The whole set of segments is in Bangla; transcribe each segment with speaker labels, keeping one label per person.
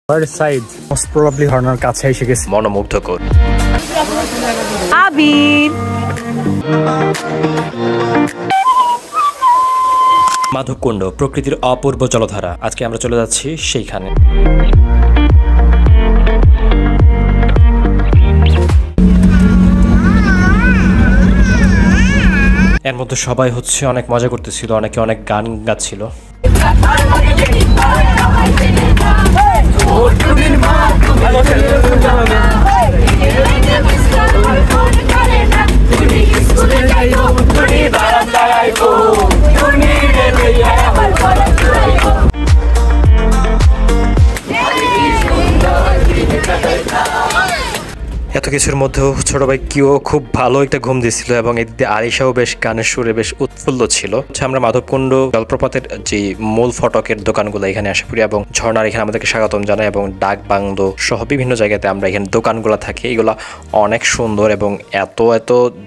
Speaker 1: সাইড মোস্ট প্রবাবলি হর্নার কাছে এসে গেছে।
Speaker 2: মনোমুগ্ধকর।
Speaker 3: আবির
Speaker 2: মাধবকুণ্ড প্রকৃতির অপূর্ব জলধারা। আজকে আমরা চলে যাচ্ছি সেইখানে। এর মধ্যে সবাই অনেক মজা করতেছিল, অনেকে অনেক গান গাচ্ছিল। এত কিছুর মধ্যেও ছোট ভাই কিও খুব ভালো একটা ঘুম দিয়েছিল এবং এদিকে আলিশাও বেশ গানের সুরে বেশ উৎফুল্ল ছিল। আমরা মাধবকুণ্ড জলপ্রপাতের যে মূল ফটকের দোকানগুলো এখানে আসে পড়ি এবং ঝর্ণার এখানে আমাদেরকে স্বাগতম জানায় এবং ডাক বাংলো সহ বিভিন্ন জায়গাতে আমরা এখানে দোকানগুলো থাকি। এগুলো অনেক সুন্দর এবং এত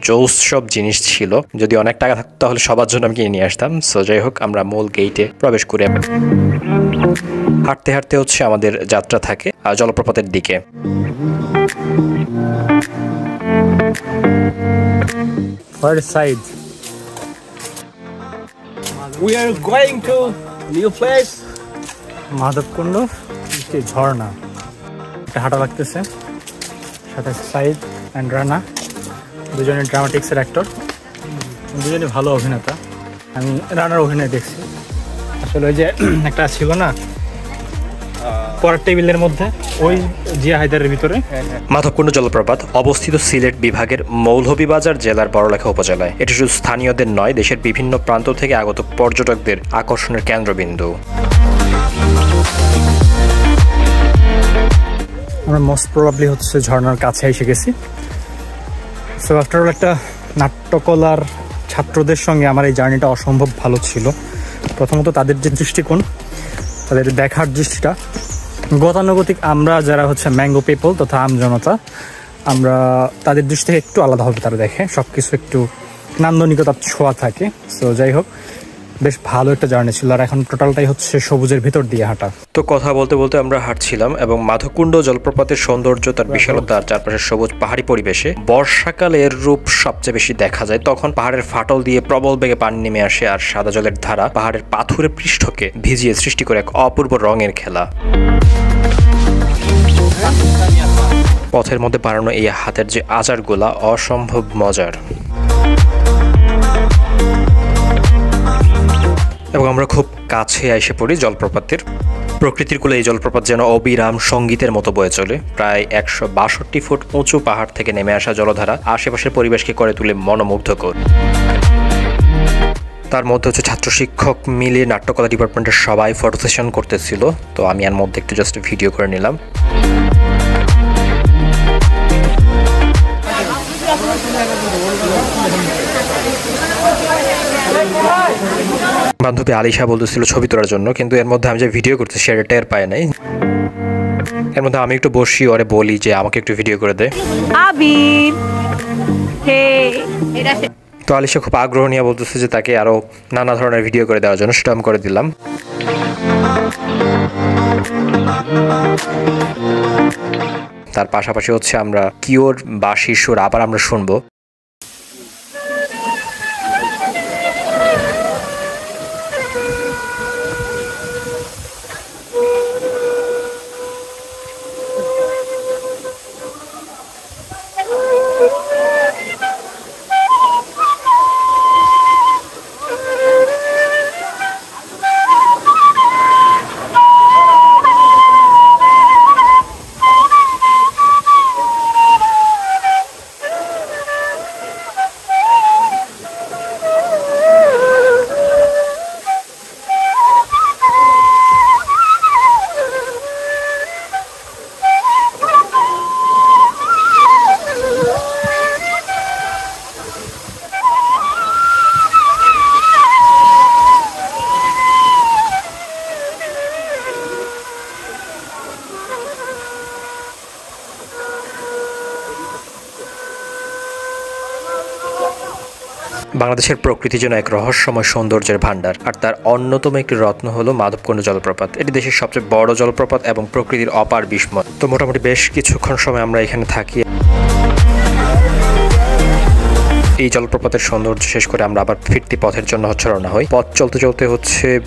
Speaker 2: জোস সব জিনিস ছিল। যদি অনেক টাকা থাকতো তাহলে সবার জন্য আমি কিনে নিয়ে আসতাম। সো যাই হোক, আমরা মূল গেইটে প্রবেশ করে হাঁটতে হাঁটতে আমাদের যাত্রা থাকে জলপ্রপাতের দিকে।
Speaker 1: What side?
Speaker 4: We are going to new place.
Speaker 1: Madhabkunda ঝর্ণা। একটা হাঁটা লাগতেছে, সাথে সাইদ অ্যান্ড রানা, দুজনে ড্রামাটিক্সের অ্যাক্টর, দুজনে ভালো অভিনেতা। আমি রানার অভিনয় দেখছি। আসলে ওই যে একটা ছিল না পরের টেবিলের মধ্যে, ওই জিয়া হায়দারের ভিতরে।
Speaker 2: মাধবকুণ্ড জলপ্রপাত অবস্থিত সিলেট বিভাগের মৌলভীবাজার জেলার বড়লেখা উপজেলায়। এটি শুধু স্থানীয়দের নয়, দেশের বিভিন্ন প্রান্ত থেকে আগত পর্যটকদের আকর্ষণের কেন্দ্রবিন্দু।
Speaker 1: আমরা মোস্ট প্রবাবলি ঝর্ণার কাছে এসে গেছি। সো আফটার অল একটা নাট্যকলার ছাত্রদের সঙ্গে আমার এই জার্নিটা অসম্ভব ভালো ছিল। প্রথমত তাদের যে দৃষ্টিকোণ, তাদের দেখার দৃষ্টিটা গতানুগতিক। আমরা যারা ম্যাঙ্গো পিপল তথা আমজনতা, আমরা তাদের দৃষ্টি থেকে একটু আলাদাভাবে তারা দেখে, সব কিছু একটু নান্দনিকতার ছোঁয়া থাকে। সো যাই হোক, বেশ ভালো একটা জার্নি ছিল। আর এখন টোটালটাই সবুজের ভিতর দিয়ে হাঁটা।
Speaker 2: তো কথা বলতে বলতে আমরা হাঁটছিলাম এবং মাধবকুণ্ড জলপ্রপাতের সৌন্দর্য, তার বিশালতা, চারপাশের সবুজ পাহাড়ি পরিবেশে বর্ষাকালে এর রূপ সবচেয়ে বেশি দেখা যায়। তখন পাহাড়ের ফাটল দিয়ে প্রবল বেগে পানি নেমে আসে আর সাদা জলের ধারা পাহাড়ের পাথুরে পৃষ্ঠকে ভিজিয়ে সৃষ্টি করে এক অপূর্ব রঙের খেলা। পথের মধ্যে বানানো এই হাতের যে আচারগুলা অসম্ভব মজার। এবং আমরা খুব কাছে এসে পড়ি জলপ্রপাতের। প্রকৃতির কোলে এই জলপ্রপাত যেন অবিরাম সঙ্গীতের মতো বয়ে চলে। প্রায় 162 ফুট উঁচু পাহাড় থেকে নেমে আসা জলধারা আশেপাশের পরিবেশকে করে তুলে মনোমুগ্ধকর। তার মধ্যে ছাত্র শিক্ষক মিলে নাট্যকলা ডিপার্টমেন্টের সবাই ফটো সেশন করতেছিল। তো আমি এর মধ্যে একটু জাস্ট ভিডিও করে নিলাম। বান্ধবী আলিশা বলতেছিল ছবি তোলার জন্য, কিন্তু এর মধ্যে আমি যে ভিডিও করতে সেটা টের পায় নাই। এর মধ্যে আমি একটু বসি, ওরে বলি যে আমাকে একটু ভিডিও করে দে।
Speaker 3: আবির
Speaker 2: তো আলিশা খুব আগ্রহ নিয়ে বলতেছে যে তাকে আরো নানা ধরনের ভিডিও করে দেওয়ার জন্য, সেটা আমি করে দিলাম। তার পাশাপাশি আমরা কিওর বাঁশির সুর আবার আমরা শুনবো। বাংলাদেশের প্রকৃতি যেন এক রহস্যময় সৌন্দর্যের ভান্ডার, আর তার অন্যতম একটি রত্ন হলো মাধবকুণ্ড জলপ্রপাত। এটি দেশের সবচেয়ে বড় জলপ্রপাত এবং প্রকৃতির অপার বিস্ময়। তো মোটামুটি বেশ কিছুক্ষণ সময় আমরা এখানে থাকি। এই জলপ্রপাতের সৌন্দর্য শেষ করে আমরা আবার ফিরতি পথের জন্য রওনা হই। পথ চলতে চলতে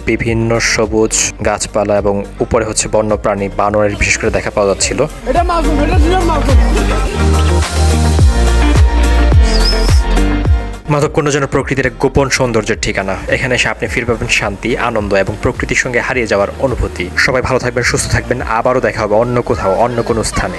Speaker 2: বিভিন্ন সবুজ গাছপালা এবং উপরে বন্যপ্রাণী বানরের বিশেষ করে দেখা পাওয়া যাচ্ছিল। মাধবকুণ্ড যেন প্রকৃতির এক গোপন সৌন্দর্যের ঠিকানা। এখানে এসে আপনি ফিরে পাবেন শান্তি, আনন্দ এবং প্রকৃতির সঙ্গে হারিয়ে যাওয়ার অনুভূতি। সবাই ভালো থাকবেন, সুস্থ থাকবেন। আবারও দেখা হবে অন্য কোথাও, অন্য কোনো স্থানে।